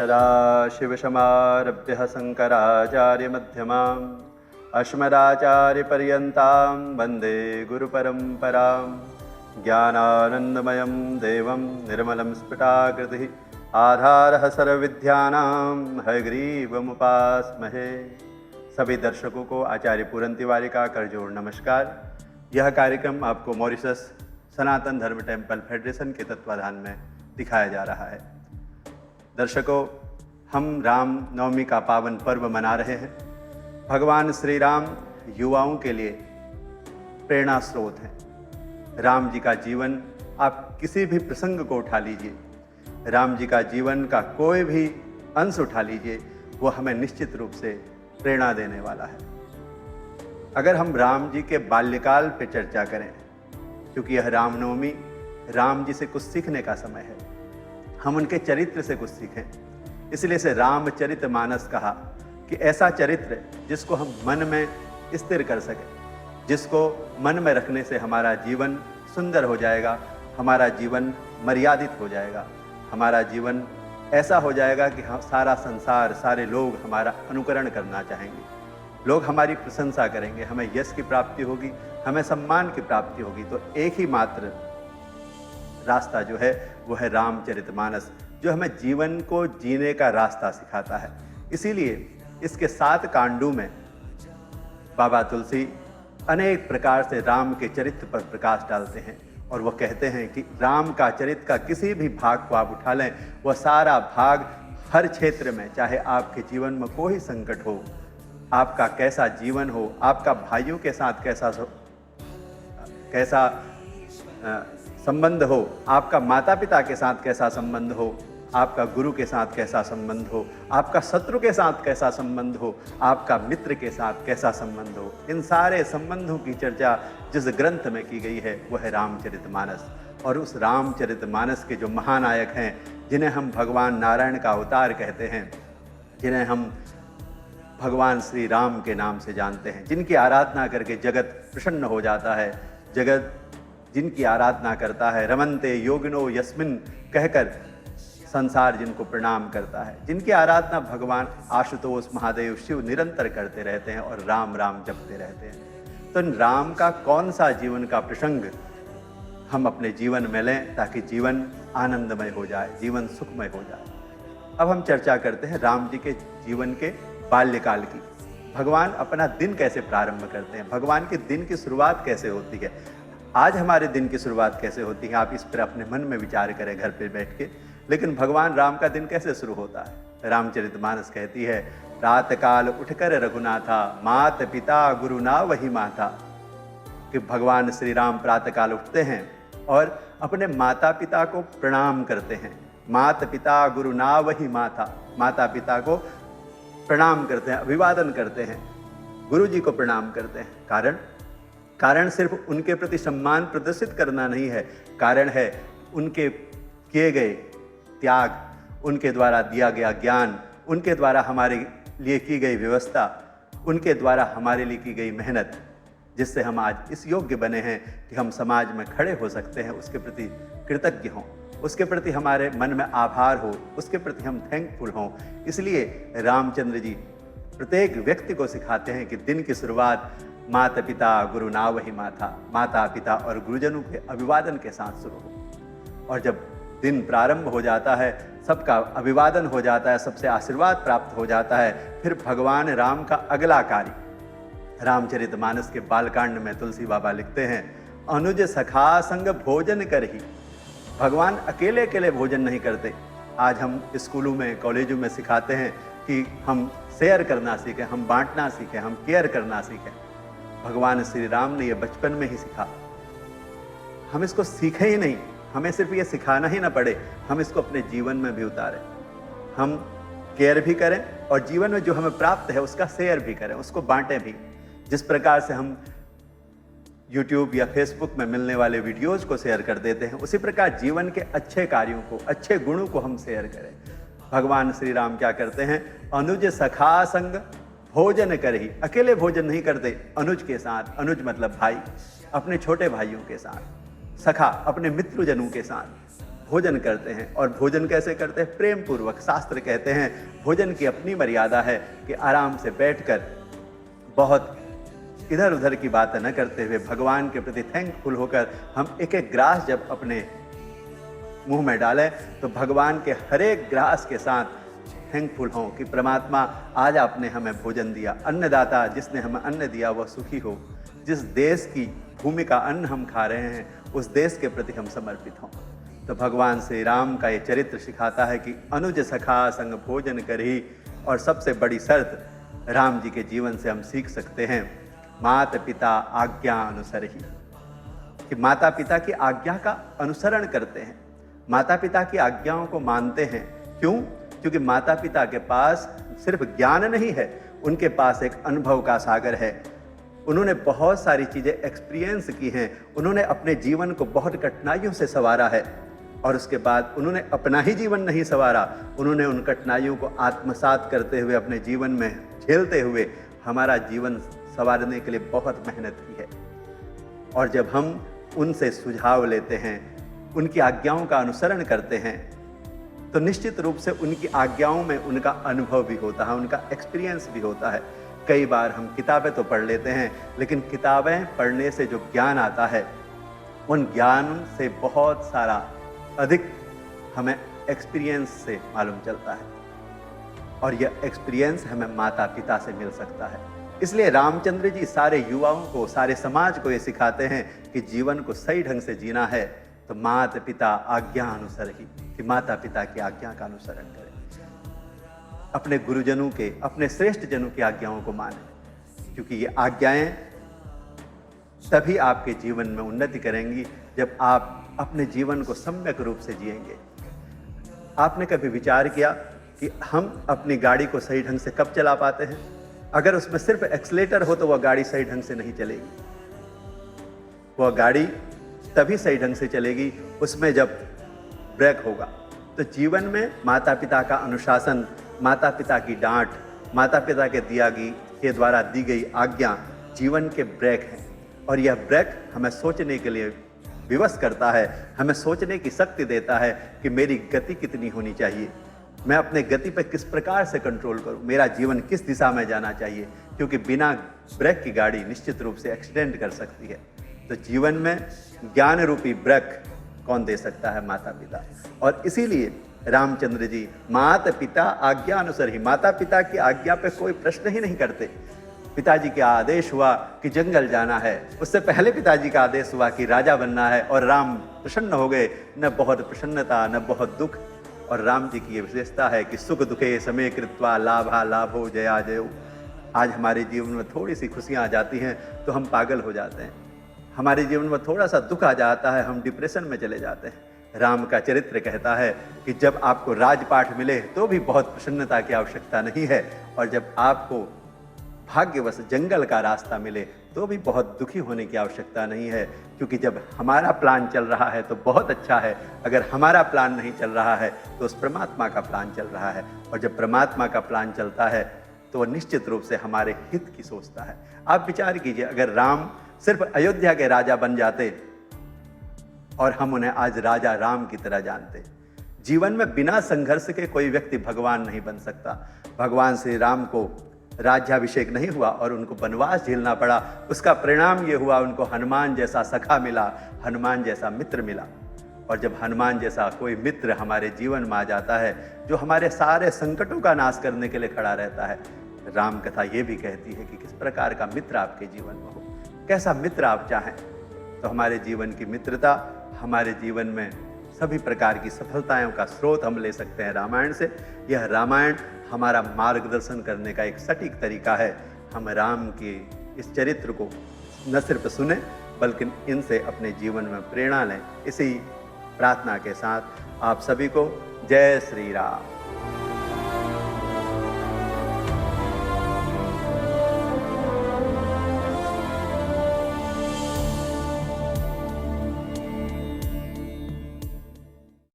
सदाशिवसमारभ्य शङ्कराचार्यमध्यमाम् अस्मदाचार्यपर्यन्तां वन्दे गुरुपरम्परां। ज्ञानानन्दमयं देवं निर्मलं स्फुटाकृतिः आधारः सर्वविद्यानां हयग्रीवमुपास्महे। सभी दर्शकों को आचार्य पूरन तिवारी का करजोड़ नमस्कार। यह कार्यक्रम आपको मॉरिशस सनातन धर्म टेम्पल फेडरेशन के तत्वाधान में दिखाया जा रहा है। दर्शकों, हम राम नवमी का पावन पर्व मना रहे हैं। भगवान श्री राम युवाओं के लिए प्रेरणा स्रोत हैं। राम जी का जीवन, आप किसी भी प्रसंग को उठा लीजिए, राम जी का जीवन का कोई भी अंश उठा लीजिए, वो हमें निश्चित रूप से प्रेरणा देने वाला है। अगर हम राम जी के बाल्यकाल पे चर्चा करें, क्योंकि यह रामनवमी राम जी से कुछ सीखने का समय है, हम उनके चरित्र से कुछ सीखें, इसलिए इसे रामचरितमानस कहा कि ऐसा चरित्र जिसको हम मन में स्थिर कर सकें, जिसको मन में रखने से हमारा जीवन सुंदर हो जाएगा, हमारा जीवन मर्यादित हो जाएगा, हमारा जीवन ऐसा हो जाएगा कि हम सारा संसार, सारे लोग हमारा अनुकरण करना चाहेंगे, लोग हमारी प्रशंसा करेंगे, हमें यश की प्राप्ति होगी, हमें सम्मान की प्राप्ति होगी। तो एक ही मात्र रास्ता जो है वो है रामचरितमानस, जो हमें जीवन को जीने का रास्ता सिखाता है। इसीलिए इसके 7 कांडों में बाबा तुलसी अनेक प्रकार से राम के चरित्र पर प्रकाश डालते हैं और वो कहते हैं कि राम का चरित्र का किसी भी भाग को आप उठा लें, वह सारा भाग हर क्षेत्र में, चाहे आपके जीवन में कोई संकट हो, आपका कैसा जीवन हो, आपका भाइयों के साथ कैसा संबंध हो, आपका माता पिता के साथ कैसा संबंध हो, आपका गुरु के साथ कैसा संबंध हो, आपका शत्रु के साथ कैसा संबंध हो, आपका मित्र के साथ कैसा संबंध हो, इन सारे संबंधों की चर्चा जिस ग्रंथ में की गई है वह है रामचरितमानस। और उस रामचरितमानस के जो महानायक हैं, जिन्हें हम भगवान नारायण का अवतार कहते हैं, जिन्हें हम भगवान श्री राम के नाम से जानते हैं, जिनकी आराधना करके जगत प्रसन्न हो जाता है, जगत जिनकी आराधना करता है, रमन्ते योगिनो यस्मिन कहकर संसार जिनको प्रणाम करता है, जिनकी आराधना भगवान आशुतोष महादेव शिव निरंतर करते रहते हैं और राम राम जपते रहते हैं। तो राम का कौन सा जीवन का प्रसंग हम अपने जीवन में लें ताकि जीवन आनंदमय हो जाए, जीवन सुखमय हो जाए। अब हम चर्चा करते हैं राम जी के जीवन के बाल्यकाल की। भगवान अपना दिन कैसे प्रारंभ करते हैं, भगवान के दिन की शुरुआत कैसे होती है, आज हमारे दिन की शुरुआत कैसे होती है, आप इस पर अपने मन में विचार करें घर पे बैठ के। लेकिन भगवान राम का दिन कैसे शुरू होता है? रामचरितमानस कहती है, प्रातःकाल उठकर रघुनाथा, मात पिता गुरु ना वही माता। कि भगवान श्री राम प्रातःकाल उठते हैं और अपने माता पिता को प्रणाम करते हैं। मात पिता गुरु ना वही माता, माता पिता को प्रणाम करते हैं, अभिवादन करते हैं, गुरु जी को प्रणाम करते हैं। कारण सिर्फ उनके प्रति सम्मान प्रदर्शित करना नहीं है, कारण है उनके किए गए त्याग, उनके द्वारा दिया गया ज्ञान, उनके द्वारा हमारे लिए की गई व्यवस्था, उनके द्वारा हमारे लिए की गई मेहनत, जिससे हम आज इस योग्य बने हैं कि हम समाज में खड़े हो सकते हैं। उसके प्रति कृतज्ञ हों, उसके प्रति हमारे मन में आभार हो, उसके प्रति हम थैंकफुल हों। इसलिए रामचंद्र जी प्रत्येक व्यक्ति को सिखाते हैं कि दिन की शुरुआत माता पिता गुरु ना वही माता, माता पिता और गुरुजनों के अभिवादन के साथ शुरू हो। और जब दिन प्रारंभ हो जाता है, सबका अभिवादन हो जाता है, सबसे आशीर्वाद प्राप्त हो जाता है, फिर भगवान राम का अगला कार्य रामचरितमानस के बालकांड में तुलसी बाबा लिखते हैं, अनुज सखा संग भोजन करही। भगवान अकेले अकेले भोजन नहीं करते। आज हम स्कूलों में, कॉलेजों में सिखाते हैं कि हम शेयर करना सीखें, हम बांटना सीखें, हम केयर करना सीखें। भगवान श्री राम ने ये बचपन में ही सीखा। हम इसको सीखे ही नहीं, हमें सिर्फ ये सिखाना ही ना पड़े, हम इसको अपने जीवन में भी उतारें। हम केयर भी करें और जीवन में जो हमें प्राप्त है उसका शेयर भी करें, उसको बांटें भी। जिस प्रकार से हम YouTube या Facebook में मिलने वाले वीडियोज को शेयर कर देते हैं, उसी प्रकार जीवन के अच्छे कार्यों को, अच्छे गुणों को हम शेयर करें। भगवान श्री राम क्या करते हैं? अनुज सखा संग भोजन करही। अकेले भोजन नहीं करते, अनुज के साथ, अनुज मतलब भाई, अपने छोटे भाइयों के साथ, सखा अपने मित्रजनों के साथ, भोजन करते हैं। और भोजन कैसे करते हैं? प्रेम पूर्वक। शास्त्र कहते हैं भोजन की अपनी मर्यादा है कि आराम से बैठकर बहुत इधर उधर की बातें न करते हुए भगवान के प्रति थैंकफुल होकर हम एक एक ग्रास जब अपने मुंह में डालें तो भगवान के हर एक ग्रास के साथ थैंकफुल हों कि परमात्मा आज आपने हमें भोजन दिया। अन्नदाता जिसने हमें अन्न दिया वह सुखी हो। जिस देश की भूमि का अन्न हम खा रहे हैं उस देश के प्रति हम समर्पित हों। तो भगवान श्री राम का ये चरित्र सिखाता है कि अनुज सखा संग भोजन करही। और सबसे बड़ी शर्त राम जी के जीवन से हम सीख सकते हैं मात पिता आज्ञा अनुसरही, कि माता पिता की आज्ञा का अनुसरण करते हैं, माता पिता की आज्ञाओं को मानते हैं। क्यों? क्योंकि माता पिता के पास सिर्फ ज्ञान नहीं है, उनके पास एक अनुभव का सागर है। उन्होंने बहुत सारी चीज़ें एक्सपीरियंस की हैं, उन्होंने अपने जीवन को बहुत कठिनाइयों से संवारा है और उसके बाद उन्होंने अपना ही जीवन नहीं संवारा, उन्होंने उन कठिनाइयों को आत्मसात करते हुए अपने जीवन में झेलते हुए हमारा जीवन संवारने के लिए बहुत मेहनत की है। और जब हम उनसे सुझाव लेते हैं, उनकी आज्ञाओं का अनुसरण करते हैं तो निश्चित रूप से उनकी आज्ञाओं में उनका अनुभव भी होता है, उनका एक्सपीरियंस भी होता है। कई बार हम किताबें तो पढ़ लेते हैं लेकिन किताबें पढ़ने से जो ज्ञान आता है उन ज्ञान से बहुत सारा अधिक हमें एक्सपीरियंस से मालूम चलता है और यह एक्सपीरियंस हमें माता पिता से मिल सकता है। इसलिए रामचंद्र जी सारे युवाओं को, सारे समाज को ये सिखाते हैं कि जीवन को सही ढंग से जीना है तो माता पिता आज्ञा अनुसर ही, कि माता पिता की आज्ञा का अनुसरण करें, अपने गुरुजनों के, अपने श्रेष्ठ जनों की आज्ञाओं को मानें, क्योंकि ये आज्ञाएं तभी आपके जीवन में उन्नति करेंगी जब आप अपने जीवन को सम्यक रूप से जिएंगे। आपने कभी विचार किया कि हम अपनी गाड़ी को सही ढंग से कब चला पाते हैं? अगर उसमें सिर्फ एक्सीलेटर हो तो वह गाड़ी सही ढंग से नहीं चलेगी। वह गाड़ी तभी सही ढंग से चलेगी उसमें जब ब्रेक होगा। तो जीवन में माता पिता का अनुशासन, माता पिता की डांट, माता पिता के द्वारा दी गई आज्ञा जीवन के ब्रेक हैं और यह ब्रेक हमें सोचने के लिए विवश करता है, हमें सोचने की शक्ति देता है कि मेरी गति कितनी होनी चाहिए, मैं अपने गति पर किस प्रकार से कंट्रोल करूं, मेरा जीवन किस दिशा में जाना चाहिए, क्योंकि बिना ब्रेक की गाड़ी निश्चित रूप से एक्सीडेंट कर सकती है। तो जीवन में ज्ञान रूपी ब्रेक कौन दे सकता है? माता पिता। और इसीलिए रामचंद्र जी माता पिता आज्ञा अनुसार ही, माता पिता की आज्ञा पे कोई प्रश्न ही नहीं करते। पिताजी का आदेश हुआ कि जंगल जाना है, उससे पहले पिताजी का आदेश हुआ कि राजा बनना है और राम प्रसन्न हो गए। न बहुत प्रसन्नता न बहुत दुख। और राम जी की ये विशेषता है कि सुख दुखे समय कृत्वा लाभा लाभो जया जयो। आज हमारे जीवन में थोड़ी सी खुशियाँ आ जाती हैं तो हम पागल हो जाते हैं, हमारे जीवन में थोड़ा सा दुख आ जाता है हम डिप्रेशन में चले जाते हैं। राम का चरित्र कहता है कि जब आपको राजपाट मिले तो भी बहुत प्रसन्नता की आवश्यकता नहीं है, और जब आपको भाग्यवश जंगल का रास्ता मिले तो भी बहुत दुखी होने की आवश्यकता नहीं है, क्योंकि जब हमारा प्लान चल रहा है तो बहुत अच्छा है, अगर हमारा प्लान नहीं चल रहा है तो उस परमात्मा का प्लान चल रहा है, और जब परमात्मा का प्लान चलता है तो वह निश्चित रूप से हमारे हित की सोचता है। आप विचार कीजिए, अगर राम सिर्फ अयोध्या के राजा बन जाते और हम उन्हें आज राजा राम की तरह जानते। जीवन में बिना संघर्ष के कोई व्यक्ति भगवान नहीं बन सकता। भगवान श्री राम को राज्याभिषेक नहीं हुआ और उनको वनवास झेलना पड़ा, उसका परिणाम ये हुआ उनको हनुमान जैसा सखा मिला, हनुमान जैसा मित्र मिला। और जब हनुमान जैसा कोई मित्र हमारे जीवन में आ जाता है जो हमारे सारे संकटों का नाश करने के लिए खड़ा रहता है, राम कथा ये भी कहती है कि किस प्रकार का मित्र आपके जीवन में हो, कैसा मित्र आप चाहें। तो हमारे जीवन की मित्रता, हमारे जीवन में सभी प्रकार की सफलताओं का स्रोत हम ले सकते हैं रामायण से। यह रामायण हमारा मार्गदर्शन करने का एक सटीक तरीका है। हम राम के इस चरित्र को न सिर्फ सुने बल्कि इनसे अपने जीवन में प्रेरणा लें। इसी प्रार्थना के साथ आप सभी को जय श्री राम।